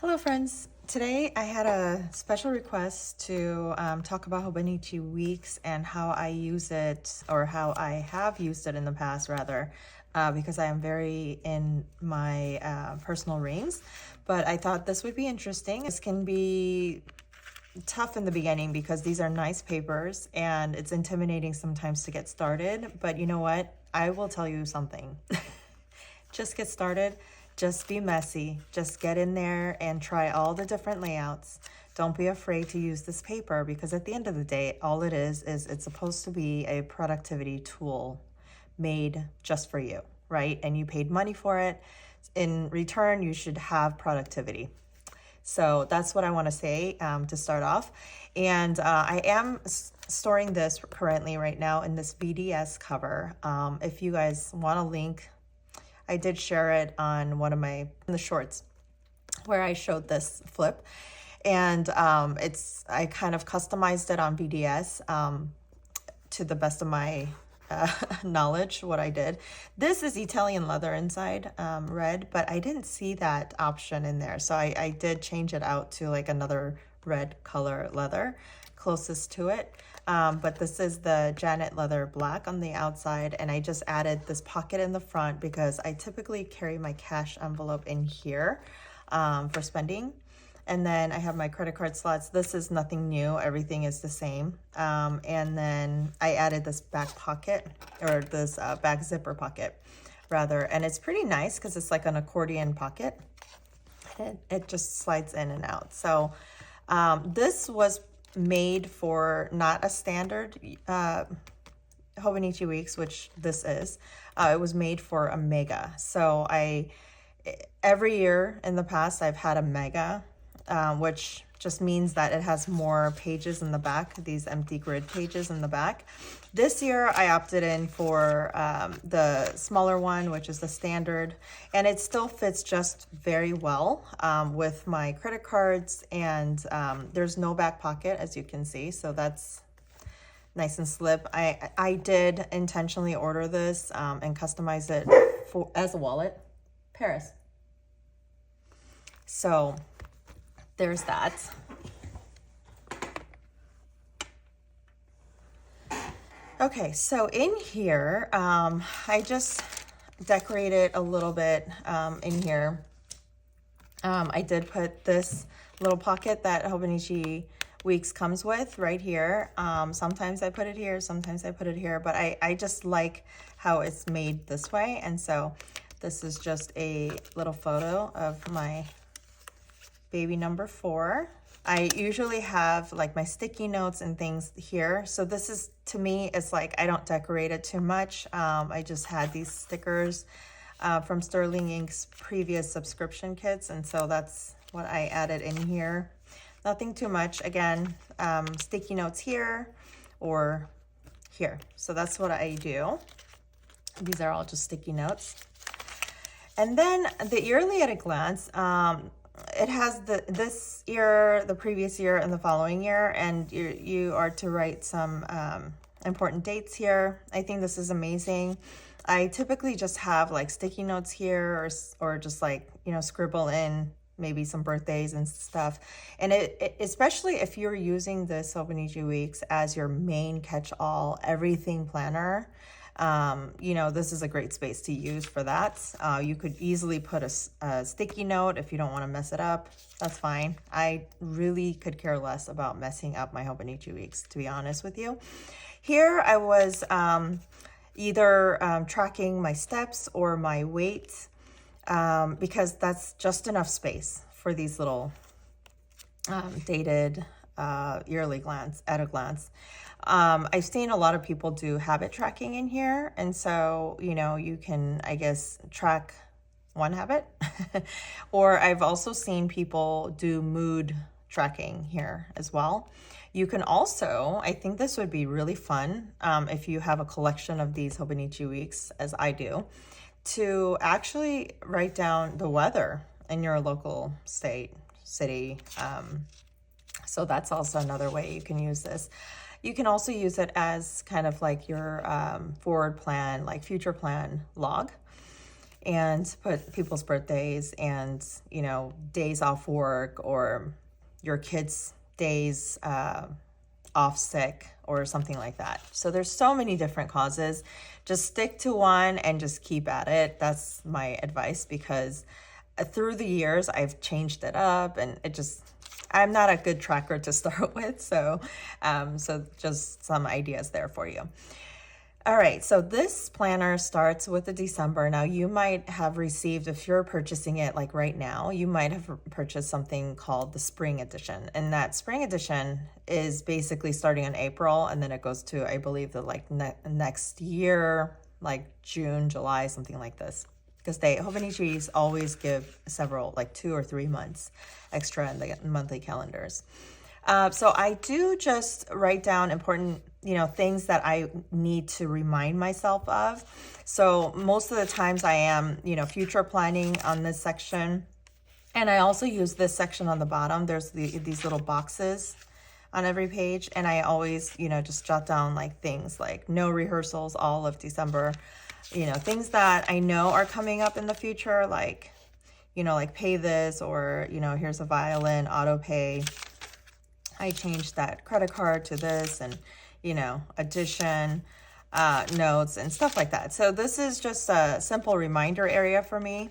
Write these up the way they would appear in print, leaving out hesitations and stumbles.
Hello friends, today I had a special request to talk about Hobonichi Weeks and how I use it, or how I have used it in the past rather, because I am very in my personal reigns. But I thought this would be interesting. This can be tough in the beginning because these are nice papers and it's intimidating sometimes to get started. But you know what? I will tell you something. Just get started. Just be messy. Just get in there and try all the different layouts. Don't be afraid to use this paper because at the end of the day, all it is it's supposed to be a productivity tool made just for you, right? And you paid money for it. In return, you should have productivity. So that's what I want to say to start off. And I am storing this currently right now in this BDS cover. If you guys want a link, I did share it on one of the shorts where I showed this flip. And I kind of customized it on BDS to the best of my knowledge, what I did. This is Italian leather inside, red, but I didn't see that option in there. So I did change it out to like another red color leather closest to it. But this is the Janet leather black on the outside, and I just added this pocket in the front because I typically carry my cash envelope in here for spending. And then I have my credit card slots. This is nothing new. Everything is the same. And then I added this back pocket, or this back zipper pocket rather. And it's pretty nice because it's like an accordion pocket. It just slides in and out. So this was made for not a standard Hobonichi Weeks, which this is. It was made for a mega. So every year in the past, I've had a mega, which just means that it has more pages in the back, these empty grid pages in the back. This year I opted in for the smaller one, which is the standard, and it still fits just very well with my credit cards, and there's no back pocket, as you can see, so that's nice and slip. I did intentionally order this and customize it as a wallet. Paris. So there's that. Okay, so in here, I just decorated a little bit in here. I did put this little pocket that Hobonichi Weeks comes with right here. Sometimes I put it here, sometimes I put it here, but I just like how it's made this way. And so this is just a little photo of my baby number 4. I usually have like my sticky notes and things here. So this is, to me, it's like I don't decorate it too much. I just had these stickers from Sterling Ink's previous subscription kits. And so that's what I added in here. Nothing too much. Again, sticky notes here or here. So that's what I do. These are all just sticky notes. And then the yearly at a glance, it has this year, the previous year, and the following year, and you are to write some important dates here. I think this is amazing. I typically just have like sticky notes here, or just like, you know, scribble in maybe some birthdays and stuff. And it especially if you're using this Hobonichi Weeks as your main catch-all everything planner, you know, this is a great space to use for that. You could easily put a sticky note if you don't want to mess it up. That's fine. I really could care less about messing up my Hobonichi Weeks, to be honest with you. Here I was either tracking my steps or my weight, because that's just enough space for these little dated yearly at a glance. I've seen a lot of people do habit tracking in here. And so, you know, you can, I guess, track one habit. Or I've also seen people do mood tracking here as well. You can also, I think this would be really fun if you have a collection of these Hobonichi Weeks, as I do, to actually write down the weather in your local state, city. So that's also another way you can use this. You can also use it as kind of like your forward plan, like future plan log. and put people's birthdays and, you know, days off work or your kids' days off sick or something like that. So there's so many different causes. Just stick to one and just keep at it. That's my advice, because through the years I've changed it up, and I'm not a good tracker to start with. So just some ideas there for you. All right, so this planner starts with the December. Now you might have received, if you're purchasing it like right now, you might have purchased something called the Spring Edition. And that Spring Edition is basically starting in April, and then it goes to, I believe, the next year, like June, July, something like this. Because Hobonichi always give several, like 2 or 3 months extra in the monthly calendars. So I do just write down important, things that I need to remind myself of. So most of the times I am, future planning on this section. And I also use this section on the bottom. There's these little boxes on every page. And I always, just jot down like things like no rehearsals all of December, things that I know are coming up in the future, like, like pay this, or, here's a violin, auto pay. I changed that credit card to this, and, addition, notes and stuff like that. So this is just a simple reminder area for me.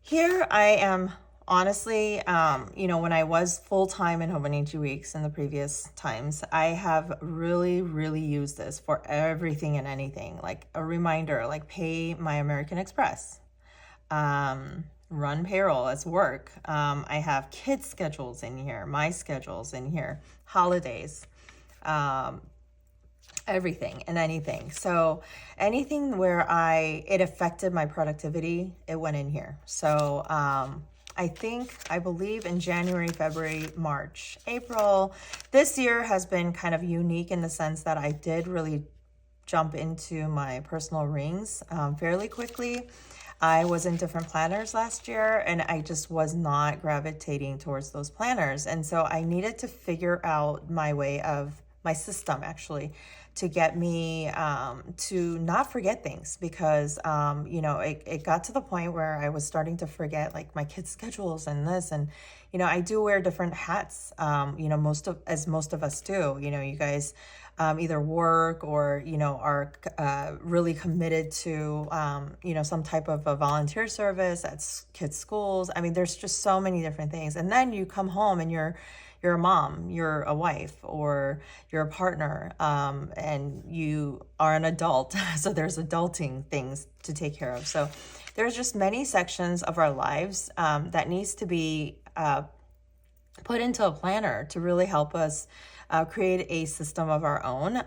Here I am, honestly, when I was full-time in Hobonichi Weeks in the previous times, I have really, really used this for everything and anything, like a reminder, like pay my American Express, run payroll as work. I have kids' schedules in here, my schedules in here, holidays, everything and anything. So anything where it affected my productivity, it went in here. So I believe in January, February, March, April, this year has been kind of unique in the sense that I did really jump into my personal rings fairly quickly. I was in different planners last year, and I just was not gravitating towards those planners. And so I needed to figure out my system actually, to get me to not forget things, because, it got to the point where I was starting to forget like my kids' schedules and this, and, I do wear different hats, most of us do, you guys either work or, are really committed to, some type of a volunteer service at kids' schools. I mean, there's just so many different things. And then you come home and you're a mom, you're a wife, or you're a partner, and you are an adult. So there's adulting things to take care of. So there's just many sections of our lives that needs to be put into a planner to really help us create a system of our own.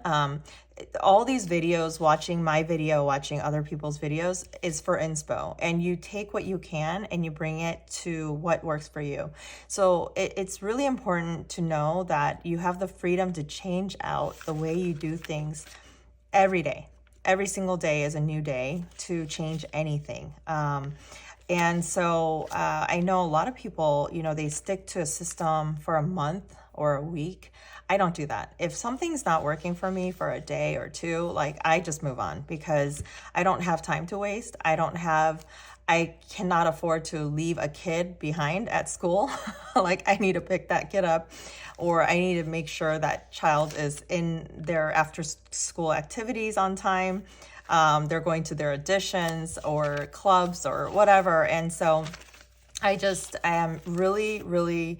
All these videos, watching my video, watching other people's videos, is for inspo, and you take what you can and you bring it to what works for you. So it's really important to know that you have the freedom to change out the way you do things every day. Every single day is a new day to change anything. And so I know a lot of people, they stick to a system for a month or a week. I don't do that. If something's not working for me for a day or two, like, I just move on, because I don't have time to waste. I cannot afford to leave a kid behind at school. Like, I need to pick that kid up, or I need to make sure that child is in their after school activities on time. They're going to their auditions or clubs or whatever. And so I am really, really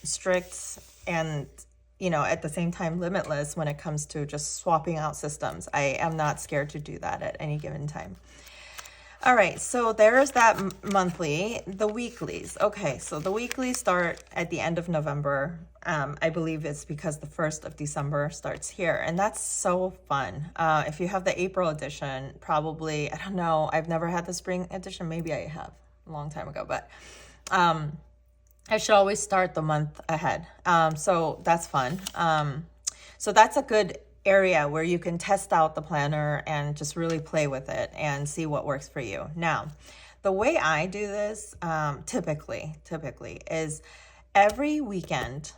strict, and, at the same time limitless when it comes to just swapping out systems. I am not scared to do that at any given time. All right, so there's that monthly. The weeklies. Okay, so the weeklies start at the end of November. I believe it's because the 1st of December starts here, and that's so fun. If you have the April edition, probably, I don't know, I've never had the spring edition. Maybe I have a long time ago, but I should always start the month ahead. So that's fun. So that's a good area where you can test out the planner and just really play with it and see what works for you. Now, the way I do this typically is every weekend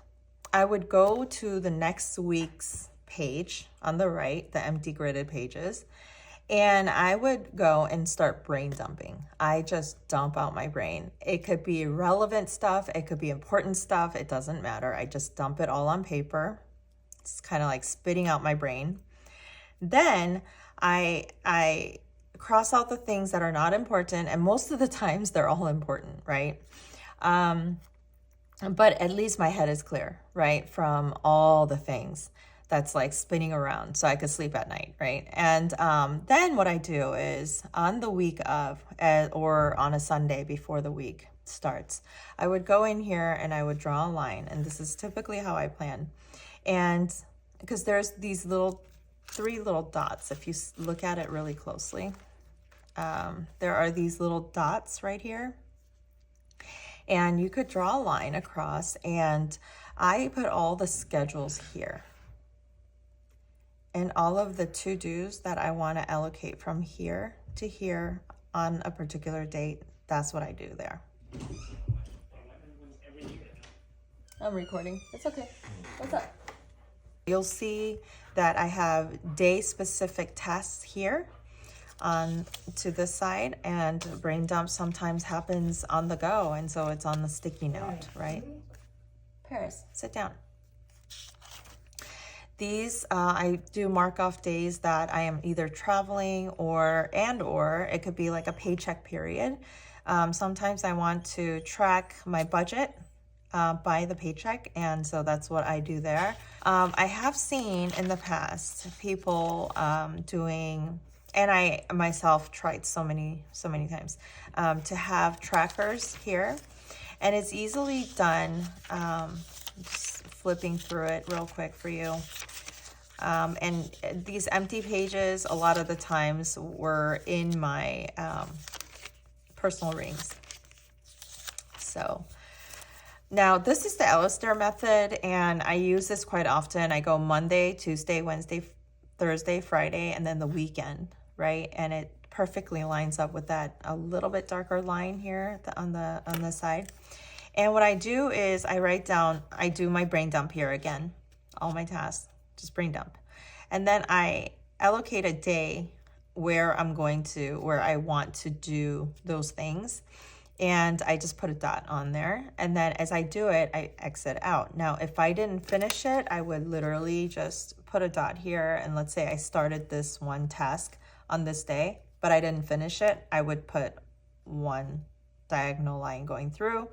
I would go to the next week's page on the right, the empty gridded pages, And I would go and start brain dumping. I just dump out my brain. It could be irrelevant stuff, it could be important stuff, it doesn't matter. I just dump it all on paper. It's kind of like spitting out my brain. Then I cross out the things that are not important, and most of the times they're all important, right? But at least my head is clear, right, from all the things that's like spinning around, so I could sleep at night, right? And then what I do is on the week of, or on a Sunday before the week starts, I would go in here and I would draw a line, and this is typically how I plan. And because there's these three little dots, if you look at it really closely, there are these little dots right here, and you could draw a line across, and I put all the schedules here and all of the to-dos that I want to allocate from here to here on a particular date. That's what I do there. I'm recording. It's okay. What's up? You'll see that I have day-specific tasks here on to this side, and brain dump sometimes happens on the go, and so it's on the sticky note, right? Paris, sit down. These I do mark off days that I am either traveling or it could be like a paycheck period. Sometimes I want to track my budget by the paycheck, and so that's what I do there. I have seen in the past people doing, and I myself tried so many times, to have trackers here, and it's easily done. Just flipping through it real quick for you. And these empty pages, a lot of the times, were in my personal rings. So now this is the Alistair method, and I use this quite often. I go Monday, Tuesday, Wednesday, Thursday, Friday, and then the weekend, right? And it perfectly lines up with that a little bit darker line here on the side. And what I do is I write down, I do my brain dump here again, all my tasks, just brain dump. And then I allocate a day where I want to do those things. And I just put a dot on there. And then as I do it, I exit out. Now, if I didn't finish it, I would literally just put a dot here. And let's say I started this one task on this day, but I didn't finish it, I would put one diagonal line going through.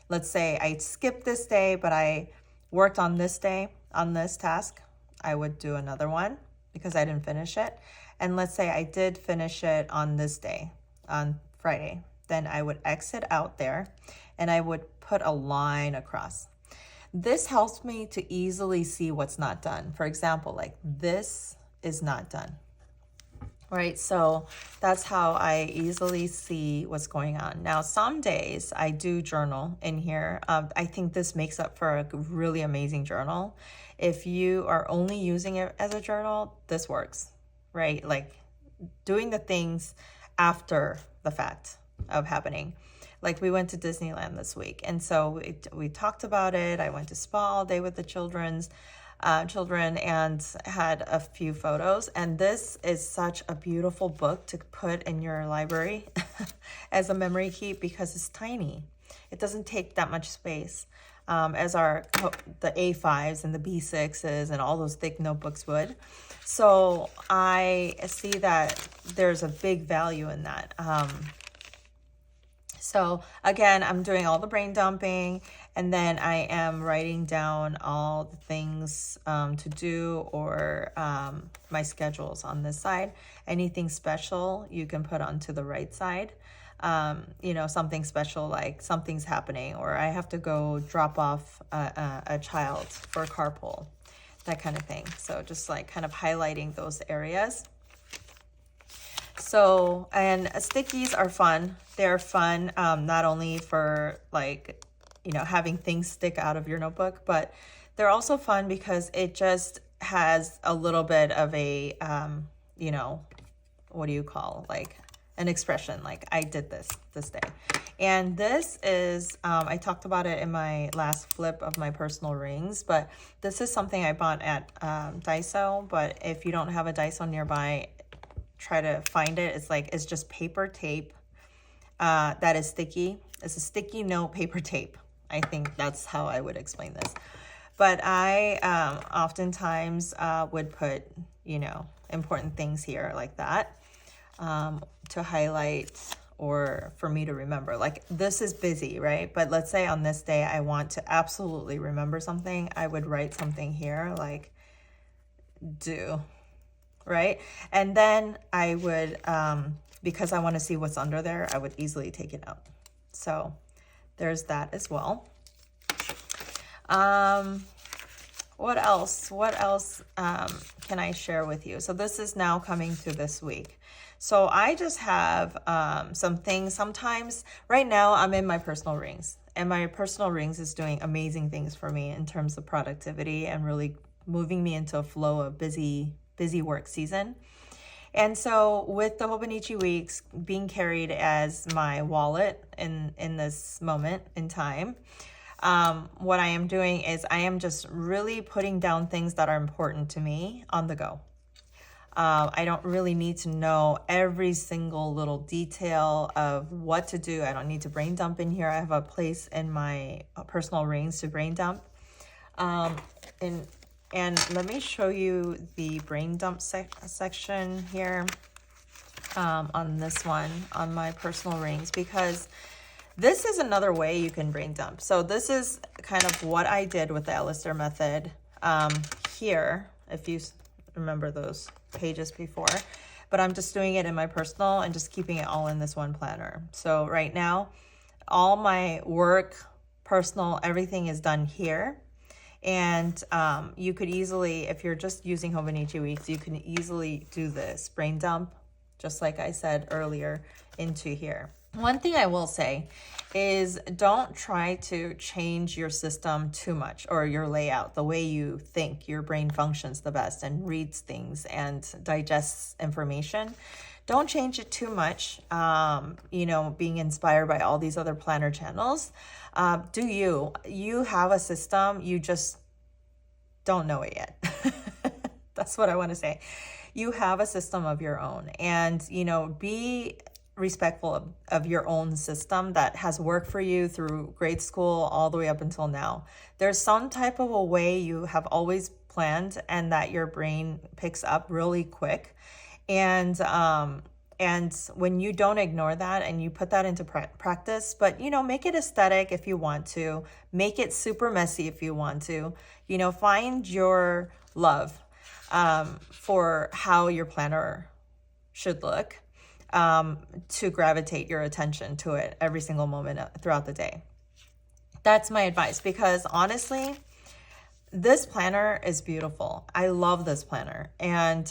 Let's say I skipped this day, but I worked on this day, on this task, I would do another one because I didn't finish it. And let's say I did finish it on this day, on Friday, then I would exit out there and I would put a line across. This helps me to easily see what's not done. For example, like this is not done. Right, so that's how I easily see what's going on. Now, some days I do journal in here. I think this makes up for a really amazing journal. If you are only using it as a journal, this works, right? Like doing the things after the fact of happening. Like we went to Disneyland this week, and so we talked about it. I went to spa all day with the children and had a few photos. And this is such a beautiful book to put in your library as a memory keep because it's tiny. It doesn't take that much space as the A5s and the B6s and all those thick notebooks would. So I see that there's a big value in that. So again, I'm doing all the brain dumping, and then I am writing down all the things to do, or my schedules on this side. Anything special you can put onto the right side. You know, something special like something's happening, or I have to go drop off a child for carpool, that kind of thing. So just like kind of highlighting those areas. So, and stickies are fun. They're fun, not only for like, you know, having things stick out of your notebook, but they're also fun because it just has a little bit of a, you know, what do you call, like an expression, like I did this day. And this is, I talked about it in my last flip of my personal rings, but this is something I bought at Daiso. But if you don't have a Daiso nearby, try to find it. It's like, it's just paper tape that is sticky. It's a sticky note paper tape. I think that's how I would explain this. But I oftentimes would put, you know, important things here like that to highlight or for me to remember. Like, this is busy, right? But let's say on this day I want to absolutely remember something. I would write something here like do, right? And then I would, because I want to see what's under there, I would easily take it out. So there's that as well. What else? What else can I share with you? So this is now coming to this week. So I just have some things. Sometimes right now I'm in my personal rings, and my personal rings is doing amazing things for me in terms of productivity and really moving me into a flow of busy work season. And so with the Hobonichi Weeks being carried as my wallet in this moment in time, what I am doing is I am just really putting down things that are important to me on the go. I don't really need to know every single little detail of what to do. I don't need to brain dump in here. I have a place in my personal rings to brain dump. And let me show you the brain dump section here on this one, on my personal rings, because this is another way you can brain dump. So this is kind of what I did with the Alistair method here, if you remember those pages before. But I'm just doing it in my personal and just keeping it all in this one planner. So right now, all my work, personal, everything is done here. And you could easily, if you're just using Hobonichi Weeks, you can easily do this brain dump, just like I said earlier, into here. One thing I will say is don't try to change your system too much, or your layout, the way you think your brain functions the best and reads things and digests information. Don't change it too much, you know, being inspired by all these other planner channels. You have a system, you just don't know it yet. That's what I want to say. You have a system of your own, and, you know, be respectful of your own system that has worked for you through grade school all the way up until now. There's some type of a way you have always planned and that your brain picks up really quick. And when you don't ignore that and you put that into practice, but, you know, make it aesthetic if you want to, make it super messy if you want to, you know, find your love for how your planner should look, to gravitate your attention to it every single moment throughout the day. That's my advice, because honestly, this planner is beautiful. I love this planner. And,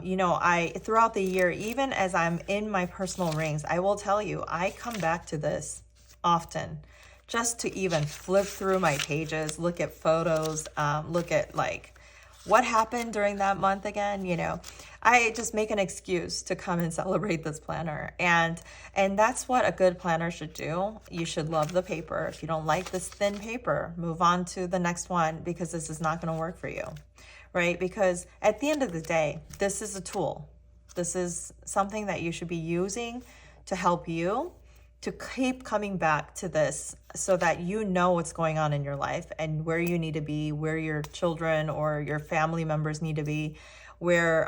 you know, throughout the year, even as I'm in my personal rings, I will tell you, I come back to this often just to even flip through my pages, look at photos, look at like what happened during that month again, you know. I just make an excuse to come and celebrate this planner. And that's what a good planner should do. You should love the paper. If you don't like this thin paper, move on to the next one, because this is not going to work for you, right? Because at the end of the day, this is a tool. This is something that you should be using to help you to keep coming back to this, so that you know what's going on in your life and where you need to be, where your children or your family members need to be, where,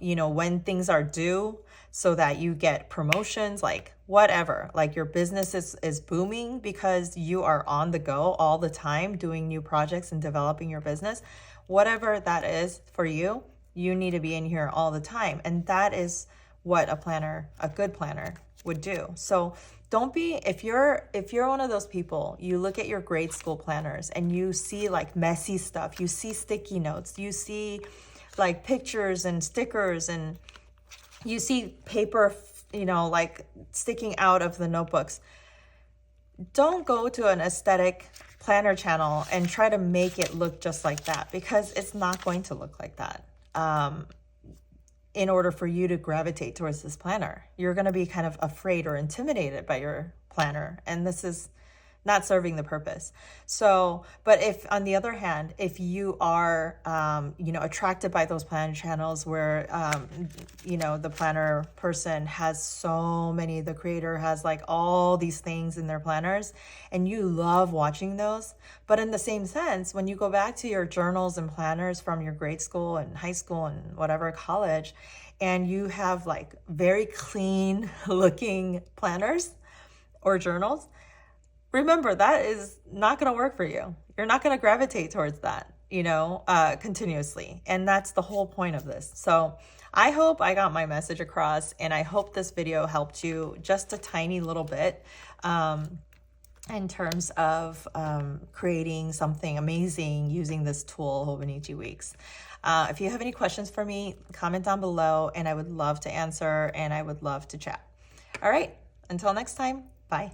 you know, when things are due, so that you get promotions, like whatever, like your business is booming because you are on the go all the time doing new projects and developing your business. Whatever that is for you, you need to be in here all the time. And that is what a good planner would do. So don't be, if you're one of those people, you look at your grade school planners and you see like messy stuff, you see sticky notes, you see like pictures and stickers, and you see paper, you know, like sticking out of the notebooks. Don't go to an aesthetic planner channel and try to make it look just like that, because it's not going to look like that. In order for you to gravitate towards this planner, you're going to be kind of afraid or intimidated by your planner. And this is not serving the purpose. So, but if on the other hand, if you are, attracted by those planner channels where, the planner person has so many, the creator has like all these things in their planners, and you love watching those. But in the same sense, when you go back to your journals and planners from your grade school and high school and whatever, college, and you have like very clean looking planners or journals, remember, that is not going to work for you. You're not going to gravitate towards that, continuously. And that's the whole point of this. So I hope I got my message across, and I hope this video helped you just a tiny little bit in terms of creating something amazing using this tool, Hobonichi Weeks. If you have any questions for me, comment down below, and I would love to answer, and I would love to chat. All right, until next time, bye.